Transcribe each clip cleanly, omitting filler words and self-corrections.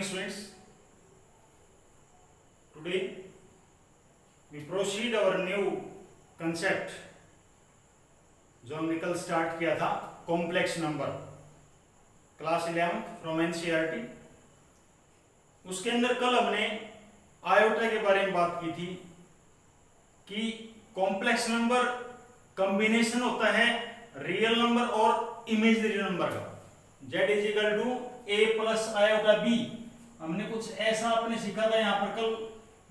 morning students. Today we proceed our new concept जो हमने कल स्टार्ट किया था, complex number, class 11 from NCERT. उसके अंदर कल हमने आयोटा के बारे में बात की थी कि कॉम्प्लेक्स नंबर कॉम्बिनेशन होता है रियल नंबर और इमेजिनरी नंबर का। z is equal to a plus iota b। हमने कुछ ऐसा आपने सीखा था यहाँ पर कल,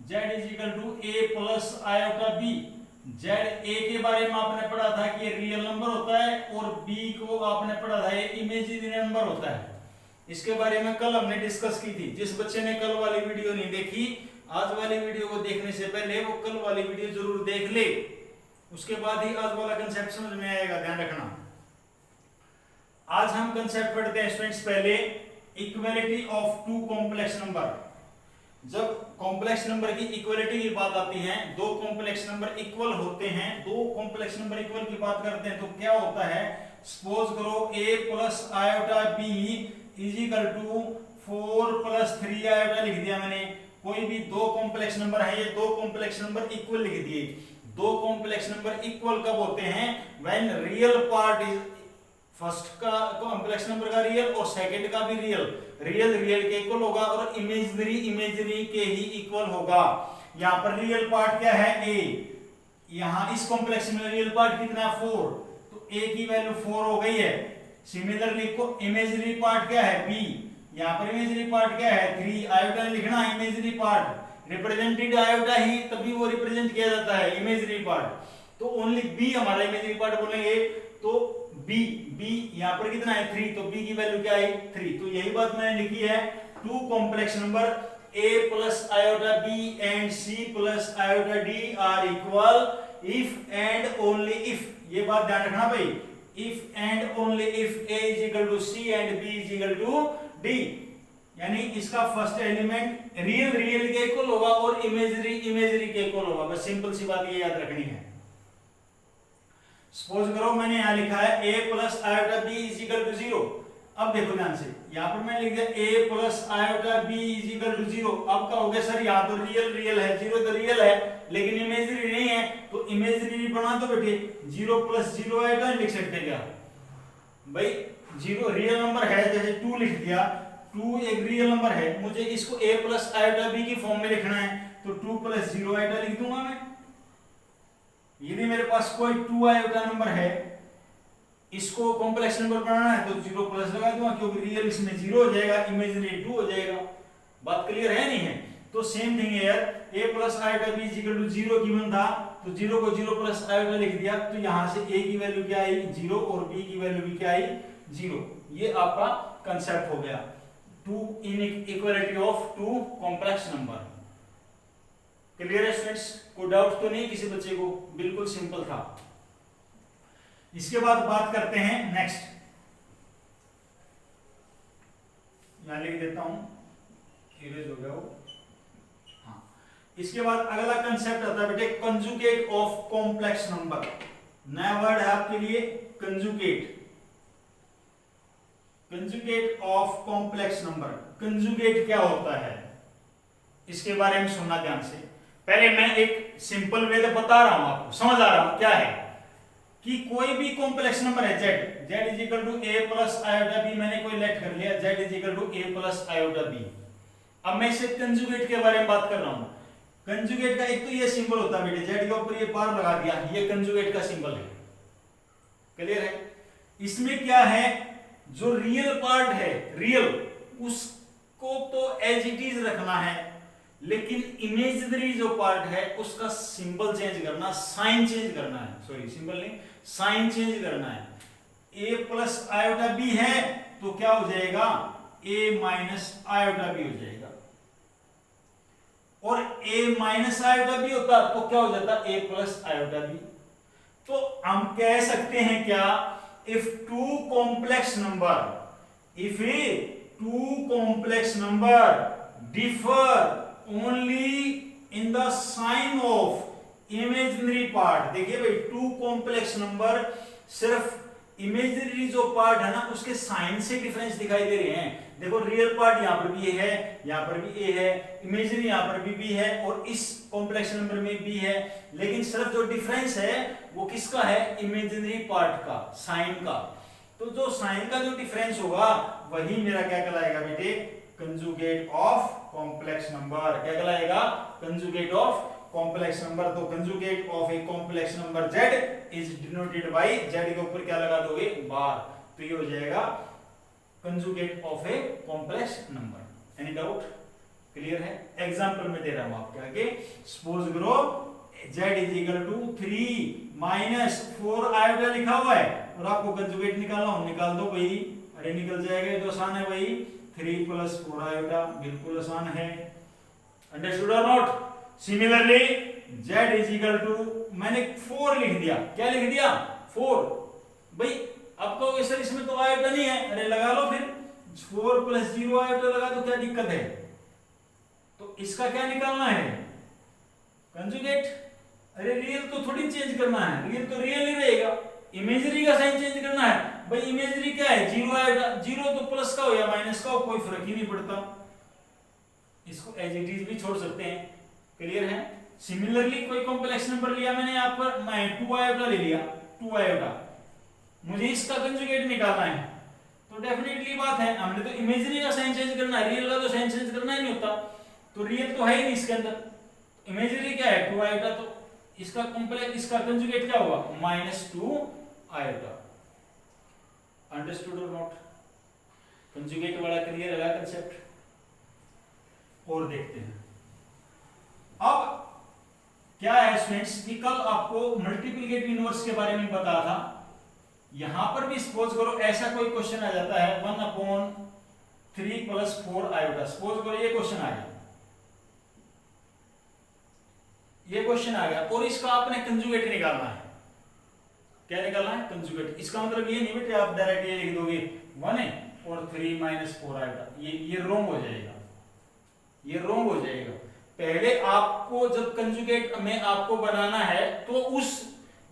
z is equal to a plus iota b। z a के बारे में आपने पढ़ा था कि ये रियल नंबर होता है और b को आपने पढ़ा था ये इमेजिनरी नंबर होता है। इसके बारे में कल हमने डिस्कस की थी। जिस बच्चे ने कल वाली वीडियो नहीं देखी, आज वाली वीडियो को देखने से पहले वो कल वाली वीडियो जरूर देख ले, उसके बाद ही आज वाला कंसेप्ट समझ में आएगा, ध्यान रखना। आज हम कंसेप्ट पढ़ते हैं स्टूडेंट्स। पहले equality of two complex number. जब कॉम्प्लेक्स नंबर की इक्वलिटी की बात आती है, दो कॉम्प्लेक्स नंबर इक्वल होते हैं, दो कॉम्प्लेक्स नंबर इक्वल की बात करते हैं तो क्या होता है, सपोज करो a plus iota b is equal to 4 plus 3 iota लिख दिया मैंने। कोई भी दो कॉम्प्लेक्स नंबर है, ये दो कॉम्प्लेक्स नंबर इक्वल लिख दिए। दो कॉम्प्लेक्स नंबर इक्वल कब होते हैं, when real part is, first का कॉम्प्लेक्स नंबर का रियल और सेकंड का भी रियल, रियल के इक्वल होगा और इमेजिनरी के ही इक्वल होगा। यहाँ पर रियल पार्ट क्या है, a। यहाँ इस कॉम्प्लेक्स में रियल पार्ट कितना है, 4, तो a की वैल्यू 4 हो गई है। सिमिलरली इमेजिनरी पार्ट क्या है, b। यहाँ पर इमेजिनरी पार्ट क्या है, 3। आयोटा लिखना इमेजिनरी पार्ट, रिप्रेजेंटेड आयोटा ही तभी वो रिप्रेजेंट किया जाता है इमेजिनरी पार्ट। तो ओनली b हमारा इमेजिनरी पार्ट बोलेंगे, तो b यहाँ पर कितना है, 3, तो b की वैल्यू क्या है, 3। तो यही बात मैंने लिखी है, two complex number a plus iota b and c plus iota d are equal if and only if. ये बात ध्यान रखना भाई, if and only if a is equal to c and b is equal to d। यानी इसका first element real के equal होगा और इमेजिनरी के इक्वल होगा। बस सिंपल सी बात ये याद रखनी है। सपोज करो मैंने यहां लिखा है a plus iota b is equal to 0। अब देखो ध्यान से, यहां पर मैंने लिख दिया a plus iota b is equal to 0। अब क्या हो गया सर, यहां तो रियल है, 0 तो रियल है लेकिन इमेजिनरी नहीं है, तो इमेजिनरी बना दो बेटे। 0 प्लस 0 आयोटा लिख सकते क्या भाई, 0 रियल नंबर है, जैसे 2 लिख दिया, 2 एक रियल नंबर है, मुझे इसको a प्लस आयोटा b की फॉर्म में लिखना है तो 2 प्लस 0 आयोटा लिख दूंगा मैं। यदि मेरे पास कोई 2 आयोटा नंबर है, इसको कॉम्प्लेक्स नंबर बनाना है तो 0 प्लस लगा दूंगा, क्योंकि रियल इसमें 0 हो जाएगा, इमेजिनरी 2 हो जाएगा। बात क्लियर है नहीं है? तो सेम थिंग है यार, a plus iota b is equal to 0 given था तो 0 को 0 प्लस आयोटा लिख दिया, तो यहां से a की वैल्यू क्या आई, 0 और b की वैल्यू भी क्या आई, 0। ये आपका कंसेप्ट हो गया, two inequality of two complex number. Clear है स्टूडेंट्स? कोई डाउट तो नहीं किसी बच्चे को? बिल्कुल सिंपल था। इसके बाद बात करते हैं नेक्स्ट, यहां लिख देता हूं, इरेज हो गया वो। हाँ, इसके बाद अगला कंसेप्ट आता है बेटे कंजुगेट ऑफ कॉम्प्लेक्स नंबर। नया वर्ड है आपके लिए, conjugate. Conjugate of complex number. Conjugate क्या होता है, इसके बारे में सुनना ध्यान से। पहले मैं एक सिंपल वे में बता रहा हूं आपको, समझ आ रहा हूं क्या है कि कोई भी कॉम्प्लेक्स नंबर है z is equal to a plus iota b, मैंने कोई लेट कर लिया, z is equal to a plus iota b। अब मैं इसे कंजुगेट के बारे में बात कर रहा हूं। कंजुगेट का एक तो ये सिंबल होता है बेटे, z के ऊपर ये पार लगा दिया, ये कंजुगेट का सिंबल है। क्लियर है? इसमें क्या है, जो रियल पार्ट है, रियल, उसको तो एज इट इज रखना है, लेकिन इमेजिनरी जो पार्ट है उसका सिंबल चेंज करना, साइन चेंज करना है। सॉरी, सिंबल नहीं, साइन चेंज करना है। a प्लस आयोटा b है तो क्या हो जाएगा, a माइनस आयोटा b हो जाएगा, और a माइनस आयोटा b होता तो क्या हो जाता, a प्लस आयोटा b। तो हम कह सकते हैं क्या, if two complex number differ only in the sign of imaginary part। देखिए भाई, टू कॉम्प्लेक्स नंबर सिर्फ इमेजिनरी जो पार्ट है ना उसके साइन से डिफरेंस दिखाई दे रहे हैं। देखो रियल पार्ट यहाँ पर भी ए है, यहाँ पर भी ए है, इमेजिनरी यहाँ पर भी बी है और इस कॉम्प्लेक्स नंबर में बी है, लेकिन सिर्फ जो डिफरेंस है वो किसका है, इमेजिनरी पार्ट का, साइन का। तो जो साइन का जो डिफरेंस होगा वही मेरा क्या कहलाएगा बेटे, कंजुगेट ऑफ कॉम्प्लेक्स नंबर। क्या कहलाएगा, कंजुगेट ऑफ कॉम्प्लेक्स नंबर। तो conjugate of a complex number z is denoted by, z के ऊपर क्या लगा दोगे, बार। तो ये हो जाएगा conjugate of a complex number. Any doubt, clear है? एग्जांपल में दे रहा हूं आपके आगे। सपोज करो z is equal to 3 minus 4 iota लिखा हुआ है और आपको कंजुगेट निकालना हो, निकाल दो भाई। अरे निकल जाएगा, ये तो आसान है भाई। 3 प्लस 4 आयोटा बिल्कुल आसान है। अंडरस्टूड और not? Similarly z is equal to, मैंने 4 लिख दिया। क्या लिख दिया, 4। भाई अब कहोगे सर इसमें तो आयोटा नहीं है, अरे लगा लो फिर 4 प्लस 0 आयोटा लगा दो, क्या दिक्कत है? तो इसका क्या निकालना है, कंजुगेट। अरे रियल तो थोड़ी चेंज करना है, रियल तो रियल ही रहेगा, इमेजिनरी का साइन चेंज करना है। भाई इमेजिनरी क्या है, 0 आयोटा, 0 तो प्लस का हो या माइनस का हो कोई फर्क ही नहीं पड़ता, इसको एज इट इज भी छोड़ सकते हैं। क्लियर है? सिमिलरली कोई कॉम्प्लेक्स नंबर लिया मैंने यहाँ पर, मैं 2 आयोटा ले लिया, 2 आयोटा, मुझे इसका कंजुगेट निकालना है। तो डेफिनेटली बात है, हमने तो इमेजिनरी का साइन चेंज करना है, रियल का तो साइन चेंज करना ही नहीं होता। तो रियल तो है ही नहीं इसके अंदर, इमेजिनरी क्या है, 2 आयोटा, तो इसका कॉम्प्लेक्स, इसका कंजुगेट क्या होगा, -2 आयोटा। अंडरस्टूड और नॉट? कंजुगेट वाला क्लियर लगा कंसेप्ट? और देखते हैं अब क्या है स्टूडेंट्स कि कल आपको मल्टीप्लिकेटिव इनवर्स के बारे में बताया था। यहां पर भी सपोज करो ऐसा कोई क्वेश्चन आ जाता है 1/3 प्लस 4 आयोटा। सपोज करो ये क्वेश्चन आ गया, ये क्वेश्चन आ गया और इसका आपने कंजुगेट निकालना है। क्या निकालना है, कंजुगेट। इसका मतलब ये नहीं बेटे आप डायरेक्ट ये लिख दोगे 1 है और 3 - 4 आयोटा, ये रॉन्ग हो जाएगा, ये रॉन्ग हो जाएगा। पहले आपको जब कंजुगेट में आपको बनाना है तो उस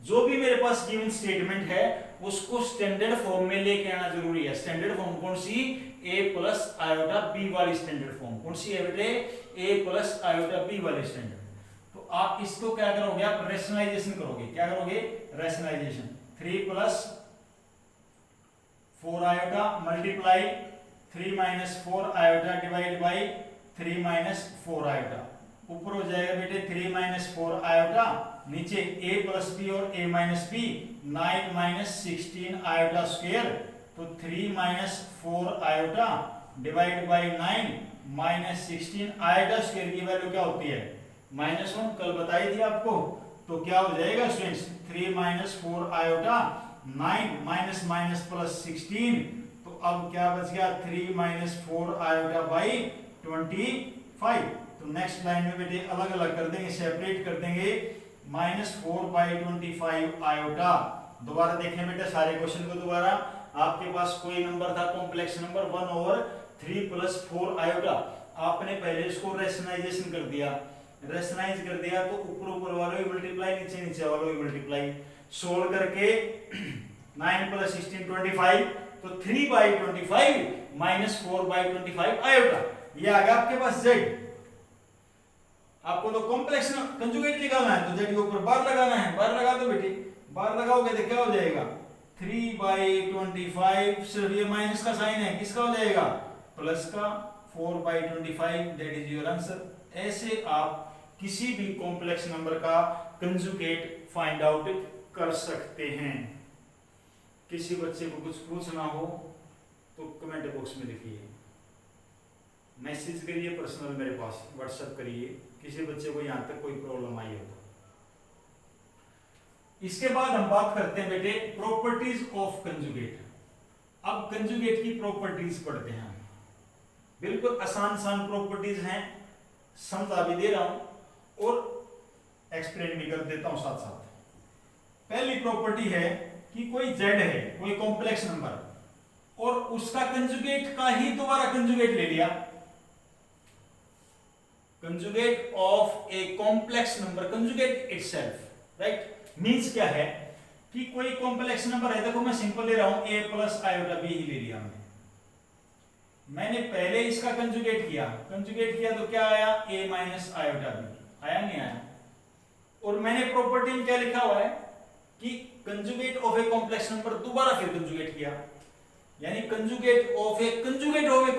जो भी मेरे पास गिवन स्टेटमेंट है उसको स्टैंडर्ड फॉर्म में लेके आना जरूरी है। स्टैंडर्ड फॉर्म कौन सी, a प्लस आयोटा b वाली स्टैंडर्ड फॉर्म। कौन सी है बेटे, a प्लस आयोटा b वाली स्टैंडर्ड। तो आप इसको क्या करोगे, आप रैशनलाइजेशन करोगे। क्या करोगे, rationalisation. 3 plus 4 iota multiply 3 - 4 iota divide by 3 - 4 iota. ऊपर हो जाएगा बेटे 3 - 4 आयोटा, नीचे a प्लस b और a minus b, 9 - 16 iota square. तो 3 - 4 iota divide by 9 - 16 iota square की वैल्यू क्या होती है, -1, कल बताई थी आपको। तो क्या हो जाएगा students, 3 - 4 iota, 9 minus minus plus 16। तो अब क्या बच गया, 3 - 4 आयोटा बाई 25। तो नेक्स्ट लाइन में बेटे अलग अलग कर देंगे, सेपरेट कर देंगे, -4/25 आयोटा। दोबारा देखें बेटे सारे क्वेश्चन को दोबारा। आपके पास कोई नंबर था कॉम्प्लेक्स नंबर 1/3 + 4 आयोटा। आपने पहले इसको रैशनलाइजेशन कर दिया, रैशनलाइज कर दिया तो ऊपर ऊपर वालों की मल्टीप्लाई, नीचे नीचे वालों की मल्टीप्लाई, सोल्व करके 9 + 16 25। तो 3/25 -4/25 आयोटा, ये आ गया आपके पास z। आपको तो कॉम्प्लेक्स कंजुगेट निकालना है तो z के ऊपर बार लगाना है, बार लगा दो बेटे। बार लगाओगे तो क्या हो जाएगा, 3/25, सिर्फ ये माइनस का साइन है, किसका हो जाएगा, प्लस का, 4/25, दैट इज योर आंसर। ऐसे आप किसी भी कॉम्प्लेक्स नंबर का कंजुगेट फाइंड आउट कर सकते हैं। किसी बच्चे को कुछ पूछना हो तो कमेंट बॉक्स में लिखिए, मैसेज करिए पर्सनल मेरे पास, व्हाट्सएप करिए, किसी बच्चे को यहाँ तक कोई प्रॉब्लम आई हो तो। इसके बाद हम बात करते हैं बेटे प्रॉपर्टीज ऑफ कंजुगेट। अब कंजुगेट की प्रॉपर्टीज पढ़ते हैं। बिल्कुल आसान प्रॉपर्टीज हैं, समझा भी दे रहा हूं और एक्सप्लेन भी कर देता हूं साथ साथ। पहली प्रॉपर्टी है कि कोई z है, कोई कॉम्प्लेक्स नंबर, और उसका कंजुगेट का ही दोबारा कंजुगेट ले लिया। Conjugate of a complex number, conjugate itself, right. Means क्या है कि कोई कॉम्प्लेक्स नंबर है, देखो मैं सिंपल ले रहा हूं a प्लस आयोटा b ही ले लिया मैंने पहले इसका कंजुगेट किया तो क्या आया a माइनस आयोटा b, आया नहीं आया। और मैंने प्रॉपर्टी में क्या लिखा हुआ है कि conjugate of a complex number, दोबारा फिर कंजुगेट किया, यानी conjugate of a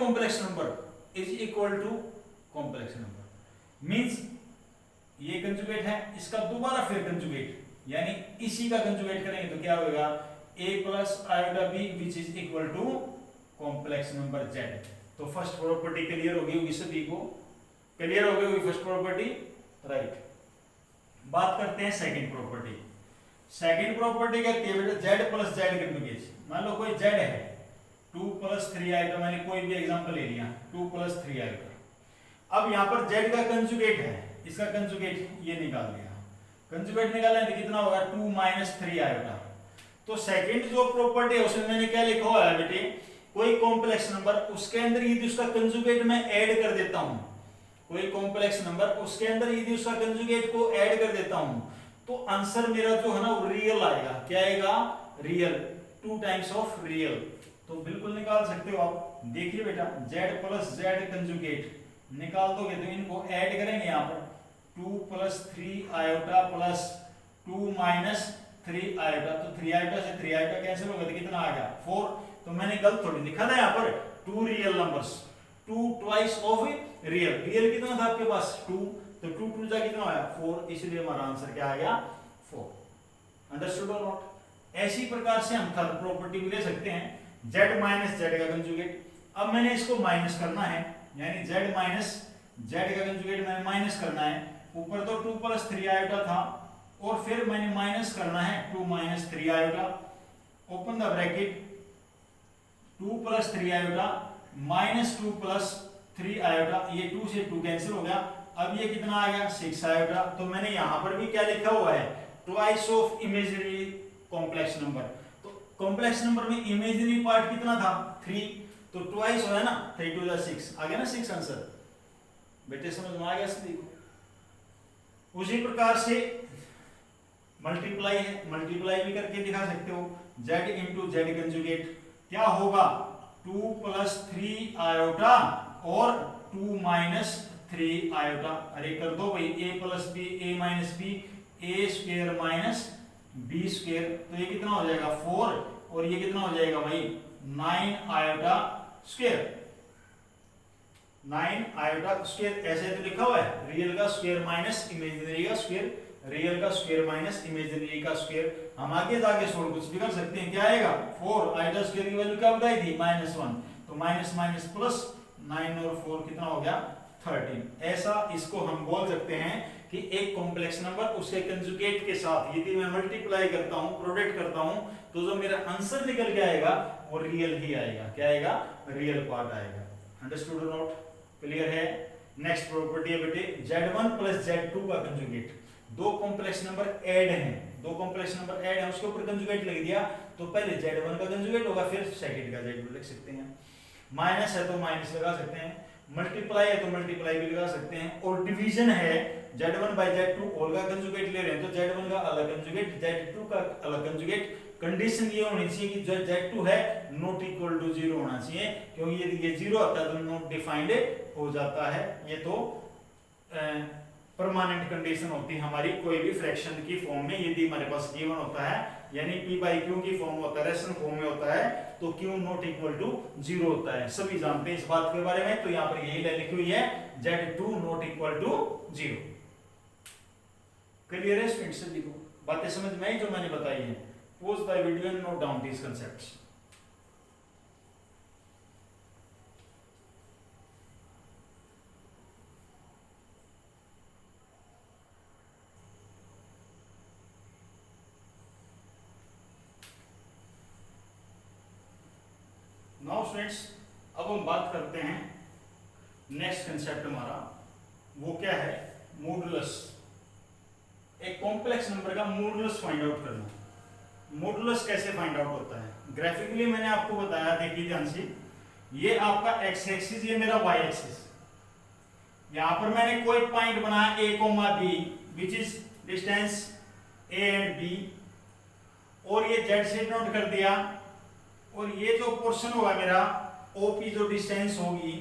complex number is equal to complex number, means ये कंजुगेट है, इसका दोबारा फिर कंजुगेट, यानी इसी का कंजुगेट करेंगे तो क्या होगा a plus iota b which is equal to complex number z। तो फर्स्ट प्रॉपर्टी क्लियर हो गई होगी, सभी को क्लियर हो गई होगी फर्स्ट प्रॉपर्टी, राइट। बात करते हैं सेकंड प्रॉपर्टी। सेकंड प्रॉपर्टी कहती है बेटा z प्लस z कंजुगेट। मान लो कोई z है 2 प्लस 3 आयोटा, मैंने कोई भी एग्जांपल ले लिया 2 प्लस 3 आयोटा। अब यहां पर z का कंजुगेट है, इसका कंजुगेट ये निकाल दिया, कंजुगेट निकालना है तो कितना होगा 2 माइनस 3 आयोटा। तो सेकंड जो प्रॉपर्टी है उसमें मैंने क्या लिखा हुआ है बेटे, कोई कॉम्प्लेक्स नंबर उसके अंदर यदि उसका कंजुगेट मैं ऐड कर देता हूं, कोई कॉम्प्लेक्स नंबर उसके अंदर यदि उसका कंजुगेट को ऐड कर देता हूं तो आंसर मेरा जो है ना वो रियल आएगा। क्या आएगा? Real, 2 times of real. तो बिल्कुल निकाल सकते हो आप। देखिए बेटा z प्लस z कंजुगेट निकाल दोगे तो इनको ऐड करेंगे यहां पर 2 plus 3 iota plus 2 minus 3 iota, तो 3 आयोटा से 3 आयोटा कैंसिल होगा तो कितना आ गया 4। तो मैंने गलत थोड़ी लिखा था यहाँ पर 2 real numbers, 2 twice of real. Real कितना था आपके पास 2, तो 2 2 जा कितना आया 4, इसलिए हमारा आंसर क्या आ गया 4। अंडरस्टूड और नॉट? ऐसी प्रकार से हम थर्ड प्रॉपर्टी भी ले सकते हैं z माइनस z का कंजुगेट। अब मैंने इसको माइनस करना है, यानी z माइनस z का कंजुगेट मैंने माइनस करना है। ऊपर तो 2 प्लस 3 आयोटा था और फिर मैंने माइनस करना है 2 minus 3 iota, open the bracket, 2 plus 3 iota minus 2 plus 3 iota, ये 2 से 2 कैंसिल हो गया। अब ये कितना आ गया 6 आयोटा। तो मैंने यहां पर भी क्या लिखा हुआ है twice of imaginary complex number. तो कॉम्प्लेक्स नंबर में इमेजिनरी पार्ट कितना था 3, तो ट्वाइस हो गया ना, 3 2 6 आ गया ना 6 आंसर। बेटे समझ में आ गया सभी को? उसी प्रकार से मल्टीप्लाई है, मल्टीप्लाई भी करके दिखा सकते हो। z इंटू जेड कंजुगेट क्या होगा 2 प्लस 3 आयोटा और 2 माइनस 3 आयोटा। अरे कर दो भाई a plus b a minus b a square minus b square, तो ये कितना हो जाएगा 4 और ये कितना हो जाएगा भाई 9 आयोटा स्क्वायर, 9 आयोटा स्क्वायर। ऐसे तो लिखा हुआ है रियल का स्क्वायर माइनस इमेजिनरी का स्क्वायर, रियल का स्क्वायर माइनस इमेजिनरी का स्क्वायर। हम आगे जाके सोल्व कुछ भी कर सकते हैं। क्या आएगा 4 आयोटा स्क्वायर की वैल्यू क्या बताई थी -1, तो माइनस माइनस प्लस 9 और 4 कितना हो गया 13। ऐसा इसको हम बोल सकते हैं कि एक कॉम्प्लेक्स नंबर उसके कंजुगेट के साथ यदि मैं मल्टीप्लाई करता हूं, प्रोडक्ट करता हूं, तो जो मेरा आंसर निकल के आएगा वो रियल ही आएगा। क्या आएगा? रियल पार्ट आएगा। अंडरस्टूड और नॉट? क्लियर है? नेक्स्ट प्रॉपर्टी है बेटे z1 प्लस z2 का कंजुगेट। दो कॉम्प्लेक्स नंबर ऐड हैं, दो कॉम्प्लेक्स नंबर ऐड है, उसके ऊपर कंजुगेट लिख दिया तो पहले z1 का कंजुगेट होगा, फिर सेकंड का z2 लिख सकते हैं। माइनस है तो माइनस लगा सकते हैं, मल्टीप्लाई है तो मल्टीप्लाई भी लगा सकते हैं, और डिवीजन है z1 बाय z2 होल का कंजुगेट ले रहे हैं तो z1 का अलग कंजुगेट, z2 का अलग कंजुगेट। कंडीशन ये होनी चाहिए कि जो z2 है नॉट इक्वल टू 0 होना चाहिए, क्योंकि यदि ये 0 आता है तो नॉट डिफाइंड हो जाता है। ये तो परमानेंट कंडीशन होती है हमारी कोई भी फ्रैक्शन की फॉर्म में। यदि हमारे पास गिवन होता है यानी p बाई q की फॉर्म होता है, रेशनल फॉर्म में होता है, तो q नॉट इक्वल टू 0 होता है। सभी जानते हैं इस बात के बारे में, तो यहां पर यही लाइन लिखी हुई है z2 not equal to 0। Clear है स्टूडेंट्स? सभी को बातें समझ में आई जो मैंने बताई है? Pause the video and note down these concepts. Now students अब हम बात करते हैं नेक्स्ट कंसेप्ट हमारा, वो क्या है मॉडुलस। एक कॉम्प्लेक्स नंबर का मॉडुलस फाइंड आउट करना। मॉडुलस कैसे फाइंड आउट होता है? ग्राफिकली मैंने आपको बताया, देखिए ध्यान से, ये आपका x एक्सिस, ये मेरा y एक्सिस। यहां पर मैंने कोई पॉइंट बनाया a, b which is distance a and b, और ये जेड से नोट कर दिया, और ये जो पोर्शन होगा मेरा ओपी जो डिस्टेंस होगी,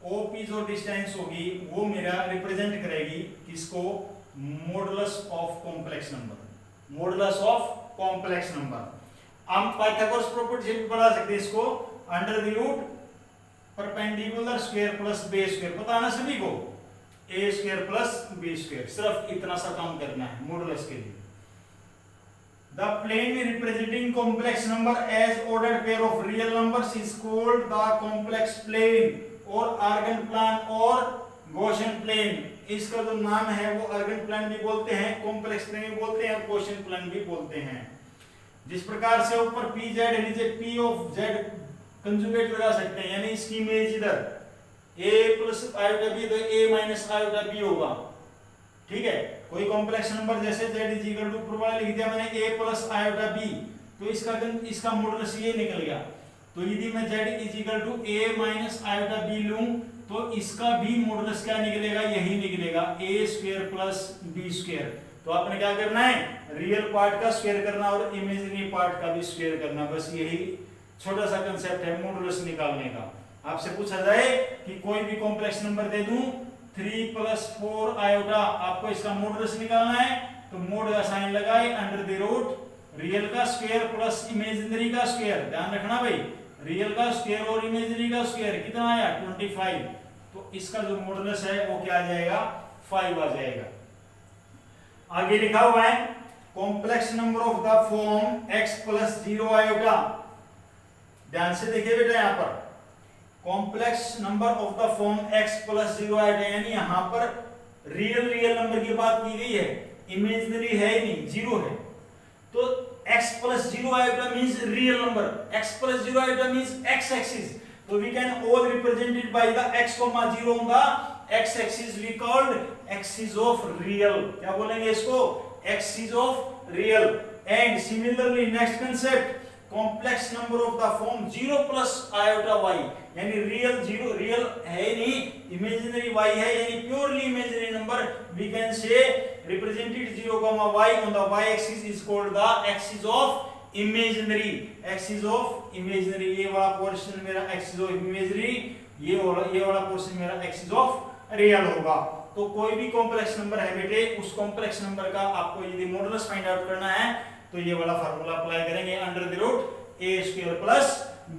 ओपी जो डिस्टेंस होगी वो मेरा रिप्रेजेंट करेगी किसको, modulus of complex number, modulus of complex number. हम पाइथागोरस प्रॉपर्टी से भी बता सकते हैं इसको, under the root perpendicular square plus base square, पता ना सभी को, a square plus b square, सिर्फ इतना सा काम करना है मॉडुलस के लिए। The plane representing complex number as ordered pair of real numbers is called the complex plane और argand plane और Gaussian plane। इसका जो नाम है वो argand plane भी बोलते हैं, complex plane भी बोलते हैं और Gaussian plane भी बोलते हैं। जिस प्रकार से ऊपर pz नीचे p of z कंजुगेट लगा सकते हैं, यानी इसकी इमेज इधर a प्लस आयोटा b तो a माइनस आयोटा b होगा, ठीक है। कोई कॉम्प्लेक्स नंबर जैसे z इज इक्वल टू ऊपर वाला लिख दिया मैंने a प्लस आयोटा b, तो इसका मॉडुलस ये निकल गया। तो यदि मैं z is equal to a minus iota b लूं तो इसका भी मॉडुलस क्या निकलेगा, यही निकलेगा a square plus b square. तो आपने क्या करना है, रियल पार्ट का स्क्वायर करना और इमेजिनरी पार्ट का भी स्क्वायर करना, बस यही छोटा सा कंसेप्ट है मॉडुलस निकालने का। आपसे पूछा जाए कि कोई भी कॉम्प्लेक्स नंबर दे दूं 3 + 4 आयोटा, आपको इसका मॉडुलस निकालना है, तो मोड का साइन लगाए, अंडर द रूट रियल का स्क्वायर प्लस इमेजिनरी का स्क्वायर। ध्यान रखना भाई, रियल का स्क्वायर और इमेजिनरी का स्क्वायर कितना आया 25, तो इसका जो मॉडुलस है वो क्या आ जाएगा 5 आ जाएगा। आगे लिखा हुआ है complex number of the form x + 0 iota. ध्यान से देखिए बेटा, यहाँ पर complex number of the form x + 0 iota, यानी यहाँ पर रियल नंबर की बात की गई है, इमेजिनरी है ही नहीं, जीरो है। तो x + 0 iota means real number, x + 0 iota means x axis. तो we can all represent it by the x, 0 on the x axis we called axis of real। क्या बोलेंगे इसको, axis of real। And similarly next concept, complex number of the form 0 + iota y, यानी real zero, real है नहीं, imaginary y है, यानी purely imaginary number, we can say represented 0, y on the y axis is called the axis of imaginary, axis of imaginary। ये वाला portion मेरा axis of imaginary, ये वाला पोर्शन मेरा axis of रियल होगा। तो कोई भी कॉम्प्लेक्स नंबर है बेटे, उस कॉम्प्लेक्स नंबर का आपको यदि मॉडुलस फाइंड आउट करना है तो ये वाला फार्मूला अप्लाई करेंगे, under the root a square plus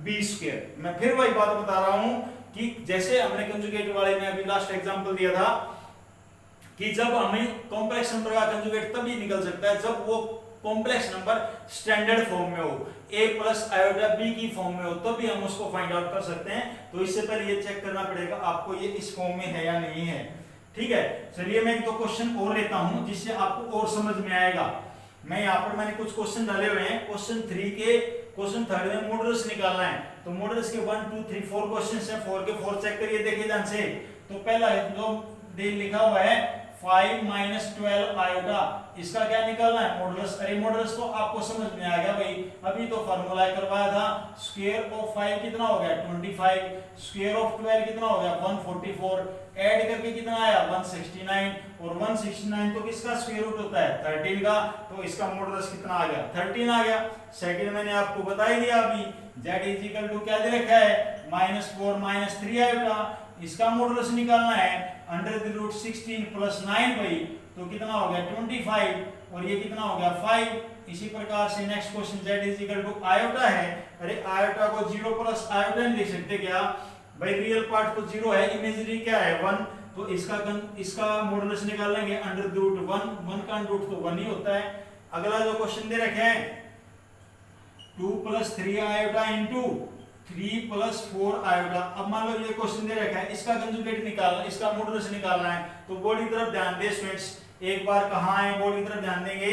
b square. मैं फिर वही बात बता रहा हूं कि जैसे हमने कंजुगेट वाले में अभी लास्ट एग्जांपल दिया था कि जब हमें कॉम्प्लेक्स नंबर का कंजुगेट तभी निकल सकता है जब वो कॉम्प्लेक्स नंबर स्टैंडर्ड फॉर्म में हो, a + आयोटा b की फॉर्म में हो, तब भी हम उसको फाइंड आउट कर सकते हैं। तो इससे पहले ये चेक करना पड़ेगा आपको ये इस फॉर्म में है या नहीं है, ठीक है। चलिए मैं एक दो क्वेश्चन और लेता हूं जिससे आपको और समझ में आएगा। मैं यहाँ पर मैंने कुछ क्वेश्चन डाले हुए हैं, क्वेश्चन 3 के क्वेश्चन 3 में मॉडुलस निकालना है। तो मॉडुलस के 1 2 3 4 क्वेश्चंस हैं, 4 के 4 चेक करिए, देखिए ध्यान से। तो पहला है जो लिखा हुआ है 5 - 12 आयोटा, इसका क्या निकालना है मॉडुलस। अरे मॉडुलस तो आपको समझ में आ गया भाई, अभी तो फार्मूला करवाया था। स्क्वायर ऑफ 5 कितना हो गया 25, स्क्वायर ऑफ 12 कितना हो गया 144, ऐड करके कितना आया 169, और 169 तो किसका स्क्वायर रूट होता है 13 का, तो इसका मॉडुलस कितना आ गया 13 आ गया। सेकंड मैंने आपको बता ही दिया अभी, z इज इक्वल टू क्या दे रखा है -4 - 3 आयोटा, इसका मॉडुलस निकालना है अंडर द रूट 16 + 9 भाई, तो कितना हो गया 25, और ये कितना हो गया 5। इसी प्रकार से next question z is equal to iota है। अरे आयोटा को 0 + आयोटा नहीं लिख सकते क्या भाई, रियल पार्ट तो 0 है, इमेजिनरी क्या है 1, तो इसका मॉडुलस निकाल लेंगे अंडर द रूट 1 का रूट तो 1 ही होता है। अगला जो क्वेश्चन दे रखे हैं 2 + 3 आयोटा इनटू 3 + 4 आयोटा। अब मान लो ये क्वेश्चन दे रखा है, इसका कंजुगेट निकालना, इसका मॉडुलस निकालना है। तो बोर्ड की तरफ ध्यान दे स्टूडेंट्स, एक बार कहां है बोर्ड की तरफ ध्यान देंगे,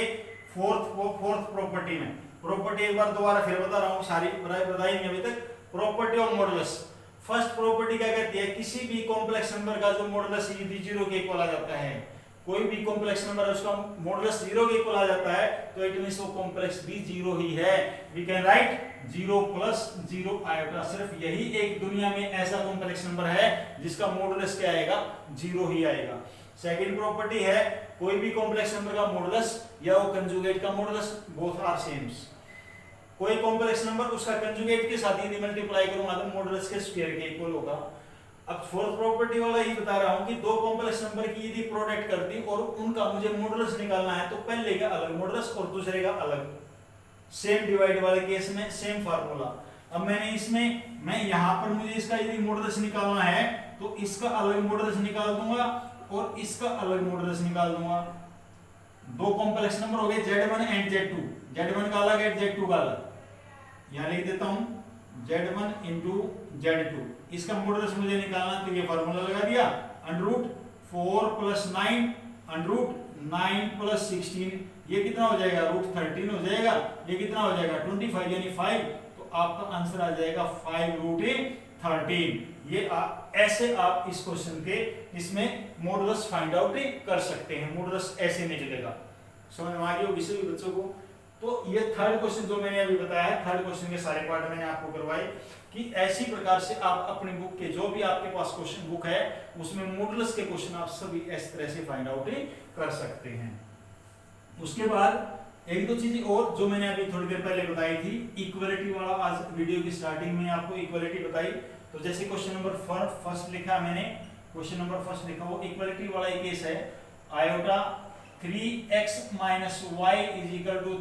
फोर्थ प्रॉपर्टी में। प्रॉपर्टी एक बार दोबारा फिर बता रहा हूं, सारी बताई नहीं अभी तक। Property of modulus, first property क्या कहती है, किसी भी कॉम्प्लेक्स नंबर का जो मॉडुलस यदि 0 के इक्वल आ जाता है, कोई भी कॉम्प्लेक्स नंबर है उसका मॉडुलस 0 के इक्वल आ जाता है, तो इट मींस वो कॉम्प्लेक्स भी 0 ही है। We can write 0 + 0 iota. सिर्फ यही एक दुनिया में ऐसा कॉम्प्लेक्स नंबर है जिसका मॉडुलस क्या आएगा 0 ही आएगा। सेकंड प्रॉपर्टी है कोई भी कॉम्प्लेक्स नंबर का मॉडुलस या वो कंजुगेट का मॉडुलस बोथ आर सेम। कोई कॉम्प्लेक्स नंबर उसका कंजुगेट के साथ यदि मल्टीप्लाई करूंगा तो मॉडुलस के स्क्वायर के इक्वल होगा। अब फोर्थ प्रॉपर्टी वाला ही बता रहा हूं कि दो कॉम्प्लेक्स नंबर की यदि प्रोडक्ट करती और उनका मुझे मॉडुलस निकालना है तो पहले का अलग मॉडुलस और दूसरे का अलग, सेम डिवाइड वाले केस में सेम फार्मूला। अब मैंने इसमें मैं यहां पर मुझे इसका यदि मॉडुलस निकालना है तो इसका अलग मॉडुलस निकाल दूंगा और इसका अलग मॉडुलस निकाल दूंगा। दो कॉम्प्लेक्स नंबर हो गए Z1 एंड Z2, Z1 का अलग है Z2 का अलग, यहां लिख देता हूं Z1 इंटू Z2, इसका मॉडुलस मुझे निकालना तो ये फार्मूला लगा दिया, √4 + 9 √9 + 16, ये कितना हो जाएगा √13 हो जाएगा, ये कितना हो जाएगा 25 यानी 5, तो आपका आंसर आ जाएगा 5√13। ये ऐसे आप इस क्वेश्चन के इसमें मॉडुलस फाइंड आउट कर सकते हैं, मॉडुलस ऐसे निकलेगा। समझ में आ गई होगी सभी बच्चों को। तो ये थर्ड क्वेश्चन जो मैंने अभी बताया है, थर्ड क्वेश्चन के सारे पार्ट मैंने आपको करवाए कि ऐसी प्रकार से आप अपनी बुक के जो भी आपके पास क्वेश्चन बुक है उसमें मॉडुलस के क्वेश्चन आप सभी इस तरह से फाइंड आउट कर सकते हैं। उसके बाद एक दो चीजें और जो मैंने अभी थोड़ी देर पहले बताई थी, इक्वलिटी वाला, आज वीडियो की स्टार्टिंग में आपको इक्वलिटी बताई। तो जैसे क्वेश्चन नंबर फर्स्ट लिखा मैंने, क्वेश्चन नंबर फर्स्ट लिखा वो इक्वलिटी वाला एक केस है, आयोटा 3x - y =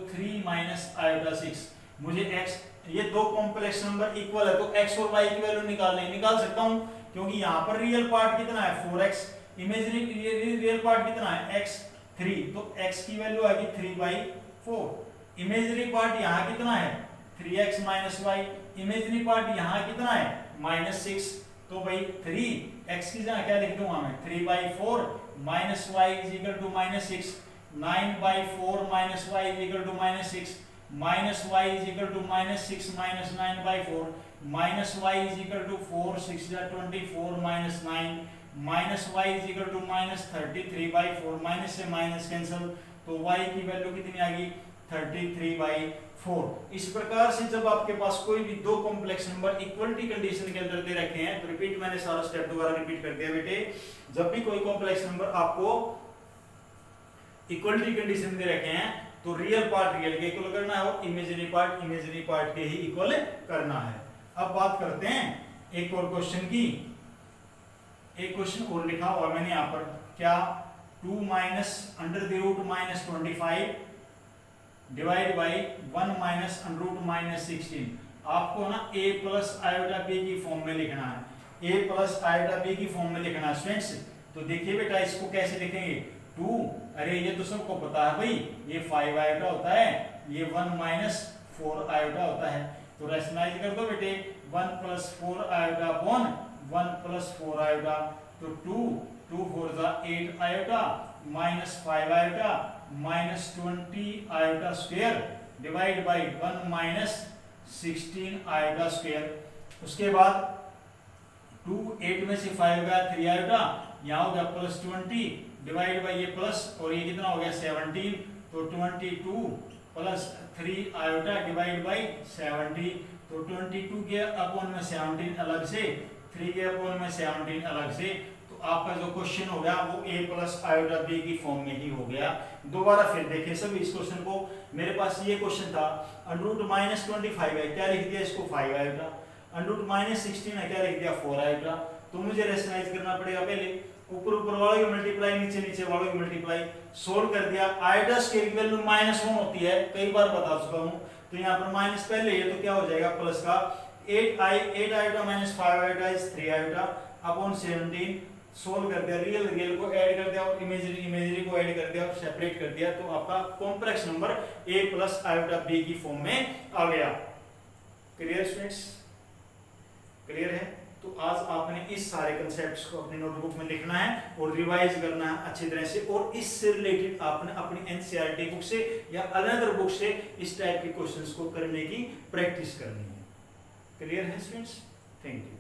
3 - आयोटा 6। मुझे x, ये दो कॉम्प्लेक्स नंबर इक्वल है तो x और y की वैल्यू निकाल सकता हूं, क्योंकि यहां पर रियल पार्ट कितना है 4x, इमेजिनरी रियल पार्ट कितना है x 3, तो x की वैल्यू आएगी 3/4। इमेजिनरी पार्ट यहां कितना है 3x - y, इमेजिनरी पार्ट यहां कितना है -6, तो भाई 3x की जगह क्या लिख दूंगा मैं 3/4 - y = -6, 9/4 - y = -6, y = -6 - 9/4 y = 4, 6 = 24 - 9 y = -33/4, minus से माइनस कैंसिल, तो y की वैल्यू कितनी आ गई 33/4। इस प्रकार से जब आपके पास कोई भी दो कॉम्प्लेक्स नंबर इक्वलिटी कंडीशन के अंदर दे रखे हैं, तो रिपीट मैंने सारा स्टेप दोबारा रिपीट कर दिया बेटे, जब भी कोई कॉम्प्लेक्स नंबर आपको इक्वलिटी कंडीशन दे रखे हैं तो रियल पार्ट रियल के इक्वल करना है और इमेजिनरी पार्ट के ही इक्वल करना है। अब बात करते हैं एक और क्वेश्चन की, एक क्वेश्चन और लिखा हुआ मैंने यहाँ पर, क्या 2 - √-25 डिवाइड बाई 1 - √-16। आपको ना a + आयोटा b की फॉर्म में लिखना है, a + आयोटा b की फॉर्म में लिखना है स्टूडेंट्स। तो देखिए बेटा इसको कैसे लिखेंगे, 2, अरे ये तो सबको पता है भाई, ये 5 आयोटा होता है, ये 1 - 4 आयोटा होता है, तो रैशनलाइज कर दो बेटे, 1 + 4 आयोटा अपॉन 1 + 4 आयोटा, तो 2 4 = 8 iota -5 iota -20 iota square divide by 1 - 16 iota square. उसके बाद 2 8 में से 5 गया 3 आयोटा, यहाँ हो गया +20 डिवाइड बाई ये प्लस और ये कितना हो गया 17, तो 22 + 3 आयोटा डिवाइड बाई 70, तो 22 के अपॉन में 17 अलग से, 3 के अपॉन में 17 अलग से, तो आपका जो क्वेश्चन हो गया वो a + आयोटा b की फॉर्म में ही हो गया। दोबारा फिर देखें सभी इस क्वेश्चन को, मेरे पास ये क्वेश्चन था √-25 है, क्या लिख दिया इसको 5 आयोटा, √-16 है, क्या लिख दिया 4 आयोटा, तो मुझे रेशनलाइज करना पड़ेगा, पहले ऊपर वालों की मल्टीप्लाई नीचे वालों की मल्टीप्लाई, सोल्व कर दिया, आयोटा स्क्वायर की वैल्यू -1 होती है, कई बार बता चुका हूं, तो यहाँ पर माइनस पहले है तो क्या हो जाएगा प्लस का 8 iota -5 iota is 3 iota upon 17, solve कर दिया, रियल को ऐड कर दिया और इमेजिनरी को ऐड कर दिया और सेपरेट कर दिया, तो आपका complex number a + iota b की फॉर्म में आ गया। क्लियर स्टूडेंट्स, क्लियर है? तो आज आपने इस सारे कंसेप्ट्स को अपनी नोटबुक में लिखना है और रिवाइज करना है अच्छी तरह से, और इससे रिलेटेड आपने अपनी एनसीईआरटी बुक से या अनदर बुक से इस टाइप के क्वेश्चंस को करने की प्रैक्टिस करनी है। क्लियर है स्टूडेंट्स? Thank you.